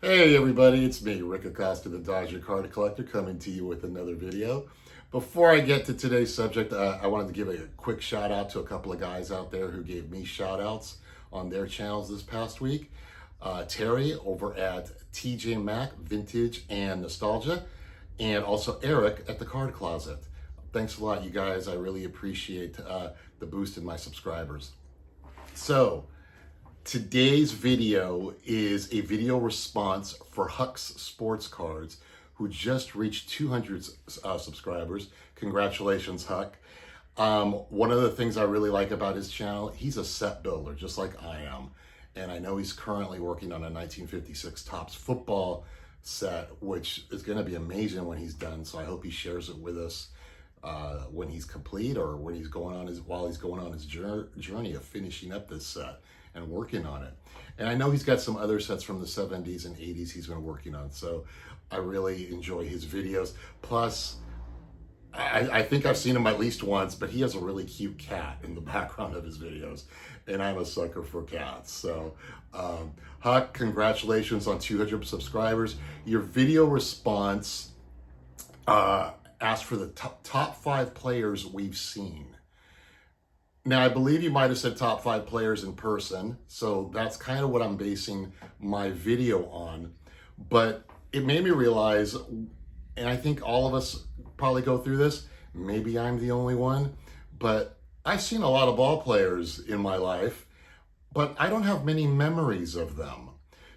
Hey everybody, it's me, Rick Acosta, the Dodger Card Collector, coming to you with another video. Before I get to today's subject, I wanted to give a quick shout out to a couple of guys out there who gave me shout outs on their channels this past week. Terry over at TJMAC Vintage and Nostalgia, and also Eric at the Card Closet. Thanks a lot, you guys. I really appreciate the boost in my subscribers. So, today's video is a video response for Huck's Sportscards, who just reached 200 subscribers. Congratulations, Huck. One of the things I really like about his channel, he's a set builder, just like I am. And I know he's currently working on a 1956 Topps football set, which is going to be amazing when he's done. So I hope he shares it with us when he's complete, or when he's going on while he's going on his journey of finishing up this set and working on it. And I know he's got some other sets from the 70s and 80s he's been working on, so I really enjoy his videos. Plus, I think I've seen him at least once, but he has a really cute cat in the background of his videos, and I'm a sucker for cats. So, Huck, congratulations on 200 subscribers. Your video response asked for the top 5 players we've seen. Now, I believe you might have said top 5 players in person, so that's kind of what I'm basing my video on. But it made me realize, and I think all of us probably go through this, maybe I'm the only one, but I've seen a lot of ball players in my life, but I don't have many memories of them.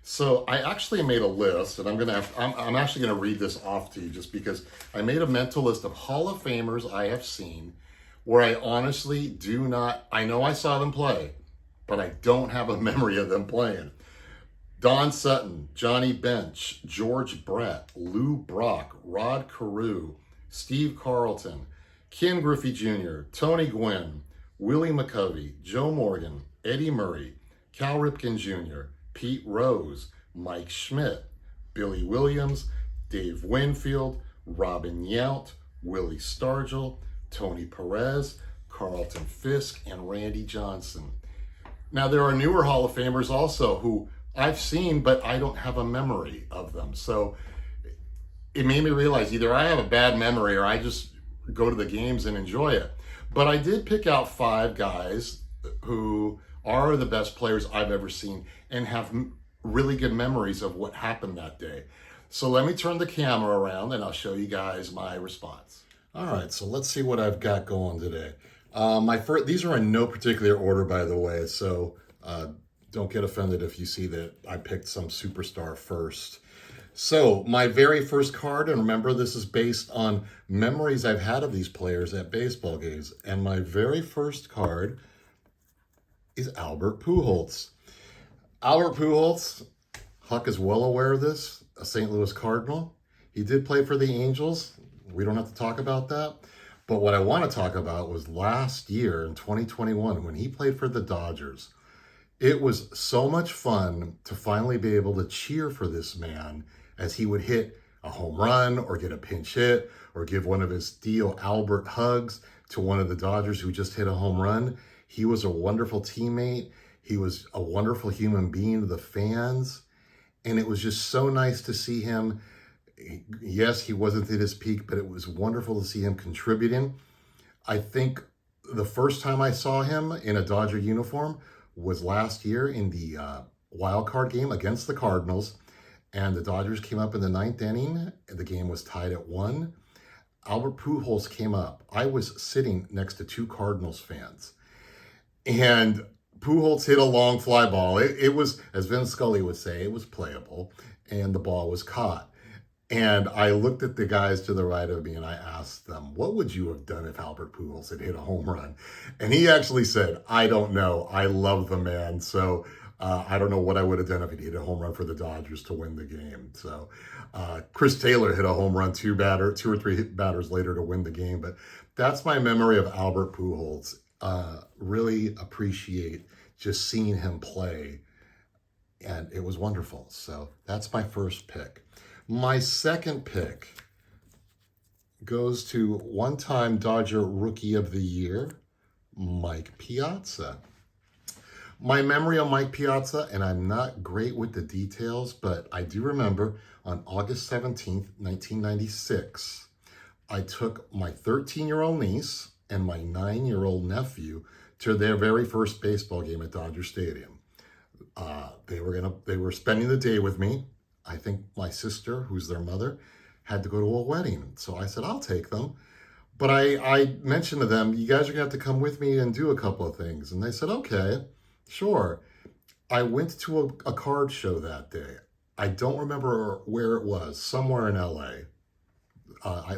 So I actually made a list, and I'm actually gonna read this off to you, just because I made a mental list of Hall of Famers I have seen, where I honestly do not, I know I saw them play, but I don't have a memory of them playing. Don Sutton, Johnny Bench, George Brett, Lou Brock, Rod Carew, Steve Carlton, Ken Griffey Jr., Tony Gwynn, Willie McCovey, Joe Morgan, Eddie Murray, Cal Ripken Jr., Pete Rose, Mike Schmidt, Billy Williams, Dave Winfield, Robin Yount, Willie Stargell, Tony Perez, Carlton Fisk, and Randy Johnson. Now, there are newer Hall of Famers also who I've seen, but I don't have a memory of them. So it made me realize either I have a bad memory or I just go to the games and enjoy it. But I did pick out 5 guys who are the best players I've ever seen and have really good memories of what happened that day. So let me turn the camera around and I'll show you guys my response. All right, so let's see what I've got going today. These are in no particular order, by the way, so don't get offended if you see that I picked some superstar first. So my very first card, and remember this is based on memories I've had of these players at baseball games, and my very first card is Albert Pujols. Albert Pujols, Huck is well aware of this, a St. Louis Cardinal. He did play for the Angels. We don't have to talk about that. But what I want to talk about was last year in 2021 when he played for the Dodgers. It was so much fun to finally be able to cheer for this man as he would hit a home run or get a pinch hit or give one of his Dio Albert hugs to one of the Dodgers who just hit a home run. He was a wonderful teammate. He was a wonderful human being to the fans. And it was just so nice to see him. Yes, he wasn't at his peak, but it was wonderful to see him contributing. I think the first time I saw him in a Dodger uniform was last year in the wild card game against the Cardinals. And the Dodgers came up in the 9th inning, and the game was tied at 1. Albert Pujols came up. I was sitting next to 2 Cardinals fans. And Pujols hit a long fly ball. It was, as Vin Scully would say, it was playable, and the ball was caught. And I looked at the guys to the right of me and I asked them, what would you have done if Albert Pujols had hit a home run? And he actually said, I don't know. I love the man. So I don't know what I would have done if he hit a home run for the Dodgers to win the game. So Chris Taylor hit a home run 2 or 3 batters later to win the game. But that's my memory of Albert Pujols. Really appreciate just seeing him play. And it was wonderful. So that's my first pick. My second pick goes to one-time Dodger Rookie of the Year, Mike Piazza. My memory of Mike Piazza, and I'm not great with the details, but I do remember on August 17th, 1996, I took my 13-year-old niece and my 9-year-old nephew to their very first baseball game at Dodger Stadium. They were spending the day with me. I think my sister, who's their mother, had to go to a wedding. So I said, I'll take them. But I mentioned to them, you guys are gonna have to come with me and do a couple of things. And they said, okay, sure. I went to a card show that day. I don't remember where it was, somewhere in LA.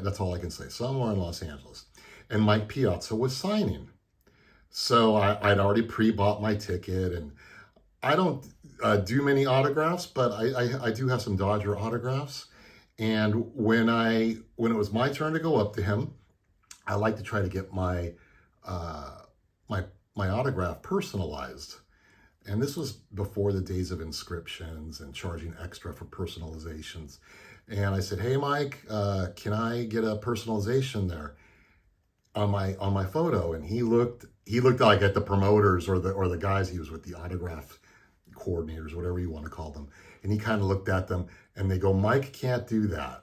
That's all I can say, somewhere in Los Angeles. And Mike Piazza was signing. So I'd already pre-bought my ticket, and I don't do many autographs, but I do have some Dodger autographs. And when it was my turn to go up to him, I like to try to get my autograph personalized. And this was before the days of inscriptions and charging extra for personalizations. And I said, hey, Mike, can I get a personalization there on my photo? And he looked like at the promoters or the guys he was with, the autograph coordinators, whatever you want to call them. And he kind of looked at them and they go, Mike can't do that.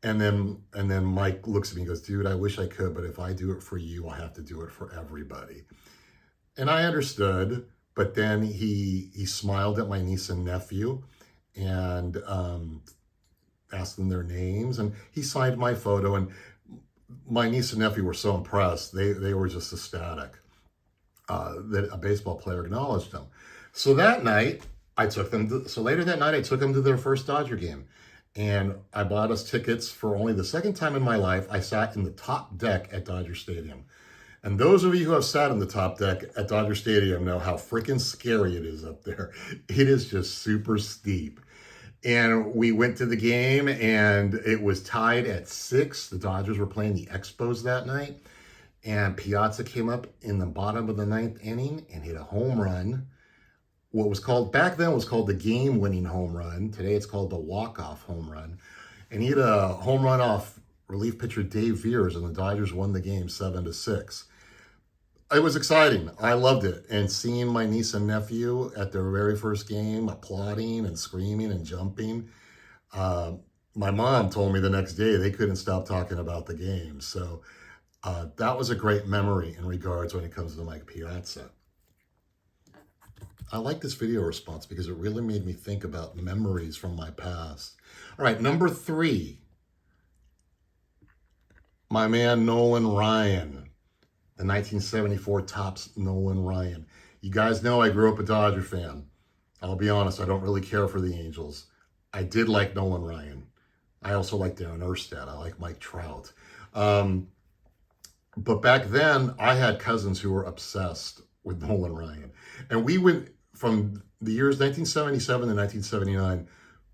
And then Mike looks at me and goes, dude, I wish I could, but if I do it for you, I have to do it for everybody. And I understood, but then he smiled at my niece and nephew and asked them their names, and he signed my photo, and my niece and nephew were so impressed. They were just ecstatic that a baseball player acknowledged them. So that night, later that night, I took them to their first Dodger game. And I bought us tickets for only the second time in my life. I sat in the top deck at Dodger Stadium. And those of you who have sat in the top deck at Dodger Stadium know how freaking scary it is up there. It is just super steep. And we went to the game and it was tied at 6. The Dodgers were playing the Expos that night. And Piazza came up in the bottom of the 9th inning and hit a home run. What was called, back then was called the game-winning home run. Today it's called the walk-off home run. And he hit a home run off relief pitcher Dave Veers, and the Dodgers won the game 7-6. It was exciting. I loved it. And seeing my niece and nephew at their very first game, applauding and screaming and jumping. My mom told me the next day they couldn't stop talking about the game. So that was a great memory in regards when it comes to Mike Piazza. I like this video response because it really made me think about memories from my past. All right, number 3. My man Nolan Ryan, the 1974 Topps Nolan Ryan. You guys know I grew up a Dodger fan. I'll be honest, I don't really care for the Angels. I did like Nolan Ryan. I also like Darren Erstad. I like Mike Trout. But back then, I had cousins who were obsessed with Nolan Ryan. And we went from the years 1977 to 1979,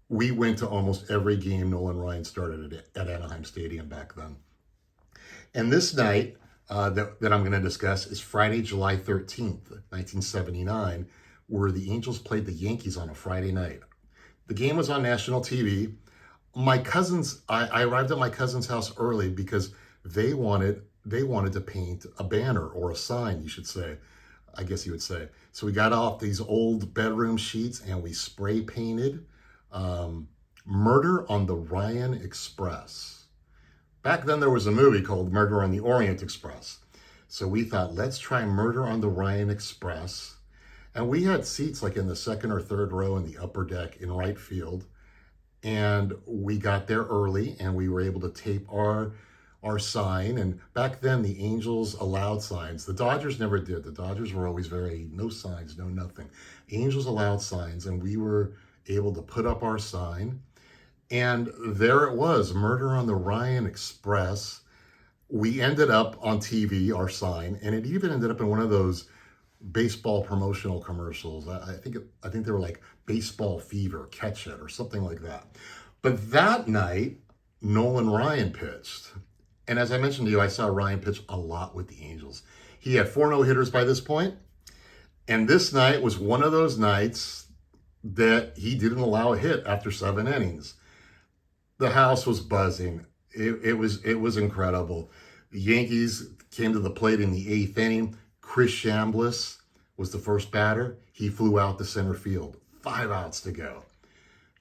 we went to almost every game Nolan Ryan started at Anaheim Stadium back then. And this night that I'm going to discuss is Friday, July 13th, 1979, where the Angels played the Yankees on a Friday night. The game was on national TV. My cousins, I arrived at my cousin's house early because they wanted to paint a banner, or a sign, you should say. I guess you would say. So we got off these old bedroom sheets and we spray painted Murder on the Ryan Express. Back then there was a movie called Murder on the Orient Express. So we thought, let's try Murder on the Ryan Express. And we had seats like in the second or third row in the upper deck in right field. And we got there early and we were able to tape our sign. And back then the Angels allowed signs. The Dodgers never did. The Dodgers were always no signs, no nothing. Angels allowed signs, and we were able to put up our sign. And there it was, Murder on the Ryan Express. We ended up on TV, our sign, and it even ended up in one of those baseball promotional commercials. I think they were like Baseball Fever, Catch It, or something like that. But that night, Nolan Ryan pitched. And as I mentioned to you, I saw Ryan pitch a lot with the Angels. He had 4 no-hitters by this point. And this night was one of those nights that he didn't allow a hit after 7 innings. The house was buzzing. It was incredible. The Yankees came to the plate in the 8th inning. Chris Chambliss was the first batter. He flew out to center field. 5 outs to go.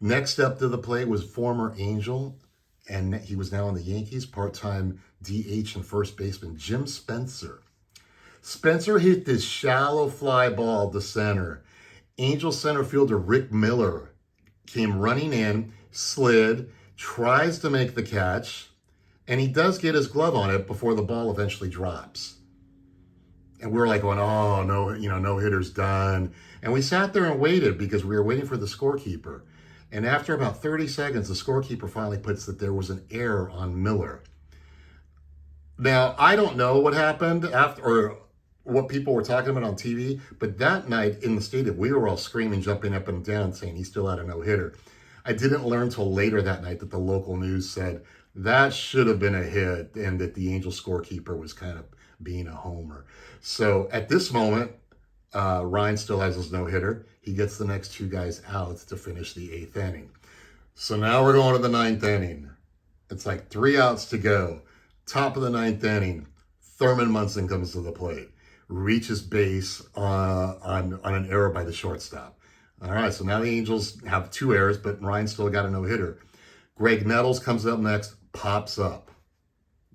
Next up to the plate was former Angel, and he was now on the Yankees, part-time DH and first baseman Jim Spencer. Spencer hit this shallow fly ball to center. Angel center fielder Rick Miller came running in, slid, tries to make the catch, and he does get his glove on it before the ball eventually drops. And we were like going, oh, no, no hitter's done. And we sat there and waited because we were waiting for the scorekeeper. And after about 30 seconds, the scorekeeper finally puts that there was an error on Miller. Now, I don't know what happened after, or what people were talking about on TV, but that night in the stadium, we were all screaming, jumping up and down, saying he still had a no-hitter. I didn't learn until later that night that the local news said that should have been a hit and that the Angel scorekeeper was kind of being a homer. So at this moment, Ryan still has his no-hitter. He gets the next 2 guys out to finish the 8th inning. So now we're going to the 9th inning. It's like 3 outs to go. Top of the 9th inning, Thurman Munson comes to the plate, reaches base on an error by the shortstop. All right, so now the Angels have 2 errors, but Ryan still got a no-hitter. Greg Nettles comes up next, pops up.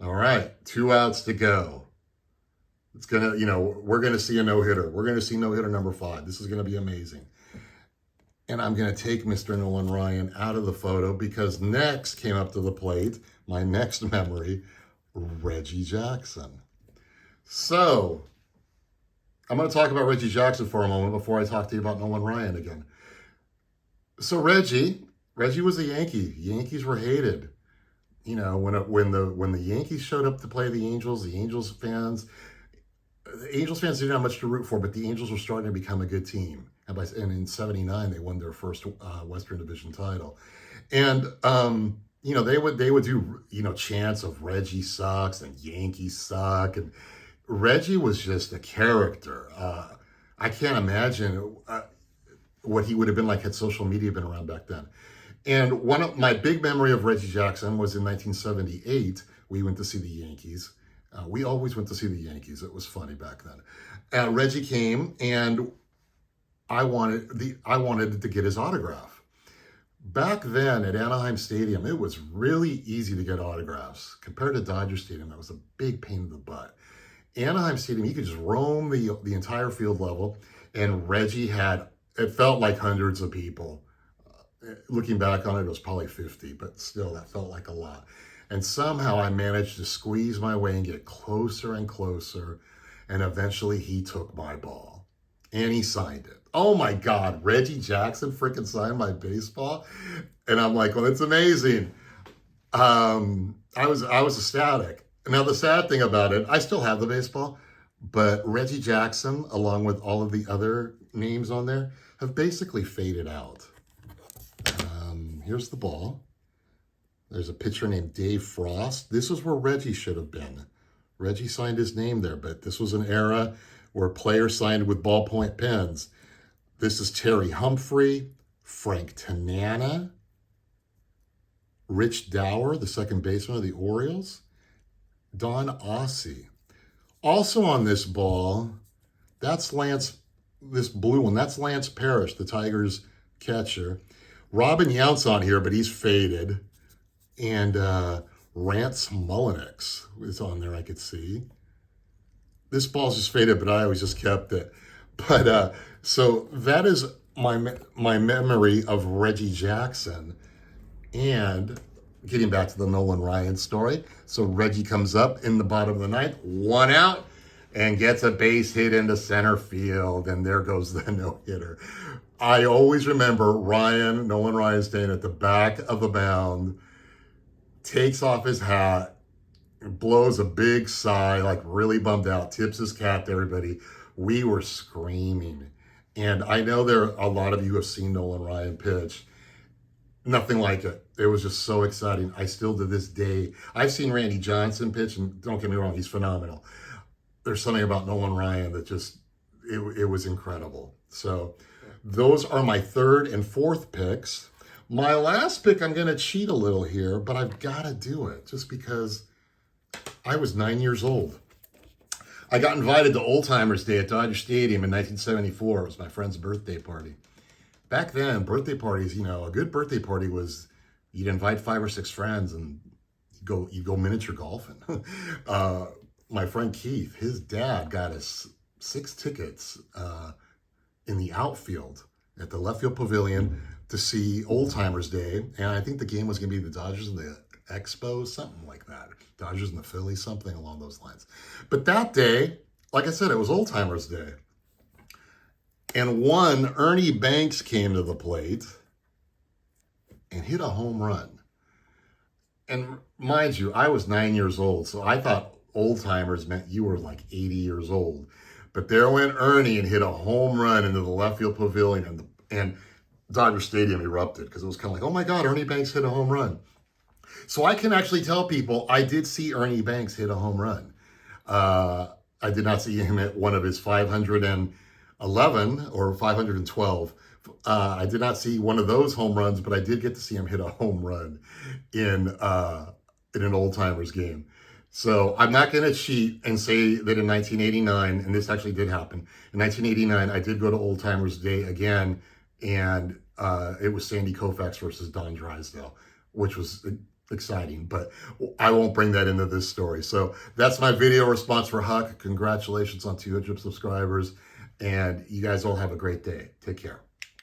All right, 2 outs to go. It's going to, we're going to see a no-hitter. We're going to see no-hitter number 5. This is going to be amazing. And I'm going to take Mr. Nolan Ryan out of the photo because next came up to the plate, my next memory, Reggie Jackson. So, I'm going to talk about Reggie Jackson for a moment before I talk to you about Nolan Ryan again. So Reggie was a Yankee. Yankees were hated. When the Yankees showed up to play the Angels fans didn't have much to root for, but the Angels were starting to become a good team. And in '79, they won their first Western Division title. And, they would do, chants of Reggie sucks and Yankees suck. And Reggie was just a character. I can't imagine what he would have been like had social media been around back then. And one of my big memory of Reggie Jackson was in 1978. We went to see the Yankees. We always went to see the Yankees. It was funny back then. Reggie came, and I wanted to get his autograph. Back then at Anaheim Stadium, it was really easy to get autographs. Compared to Dodger Stadium, that was a big pain in the butt. Anaheim Stadium, you could just roam the entire field level, and Reggie it felt like hundreds of people. Looking back on it, it was probably 50, but still, that felt like a lot. And somehow I managed to squeeze my way and get closer and closer, and eventually he took my ball, and he signed it. Oh my God, Reggie Jackson freaking signed my baseball? And I'm like, well, it's amazing. I was ecstatic. Now, the sad thing about it, I still have the baseball, but Reggie Jackson, along with all of the other names on there, have basically faded out. Here's the ball. There's a pitcher named Dave Frost. This is where Reggie should have been. Reggie signed his name there, but this was an era where players signed with ballpoint pens. This is Terry Humphrey, Frank Tanana, Rich Dower, the second baseman of the Orioles, Don Ossie. Also on this ball, this blue one, that's Lance Parrish, the Tigers catcher. Robin Yount's on here, but he's faded. And Rance Mullenix is on there, I could see. This ball's just faded, but I always just kept it. But so that is my memory of Reggie Jackson. And getting back to the Nolan Ryan story. So Reggie comes up in the bottom of the ninth, 1 out, and gets a base hit into center field. And there goes the no-hitter. I always remember Nolan Ryan staying at the back of the mound, takes off his hat, blows a big sigh, like really bummed out, tips his cap to everybody. We were screaming. And I know a lot of you have seen Nolan Ryan pitch. Nothing like it. It was just so exciting. I still, to this day, I've seen Randy Johnson pitch, and don't get me wrong, he's phenomenal. There's something about Nolan Ryan that just, it was incredible. So those are my third and fourth picks. My last pick, I'm going to cheat a little here, but I've got to do it just because I was 9 years old. I got invited to Old Timers Day at Dodger Stadium in 1974. It was my friend's birthday party. Back then, birthday parties, a good birthday party was you'd invite 5 or 6 friends and you'd go miniature golfing. My friend Keith, his dad got us 6 tickets in the outfield at the left field pavilion to see Old Timers Day. And I think the game was going to be the Dodgers and the Expos, something like that. Dodgers and the Phillies, something along those lines. But that day, like I said, it was Old Timers Day. And one, Ernie Banks came to the plate and hit a home run. And mind you, I was 9 years old, so I thought old timers meant you were like 80 years old. But there went Ernie and hit a home run into the left field pavilion, and Dodger Stadium erupted because it was kind of like, oh my God, Ernie Banks hit a home run. So I can actually tell people I did see Ernie Banks hit a home run. I did not see him at one of his 511 or 512. I did not see one of those home runs, but I did get to see him hit a home run in an Old Timers game. So I'm not going to cheat and say that in 1989, and this actually did happen, in 1989, I did go to Old Timers Day again, and it was Sandy Koufax versus Don Drysdale, which was exciting, but I won't bring that into this story. So that's my video response for Huck. Congratulations on 200 subscribers, and you guys all have a great day. Take care.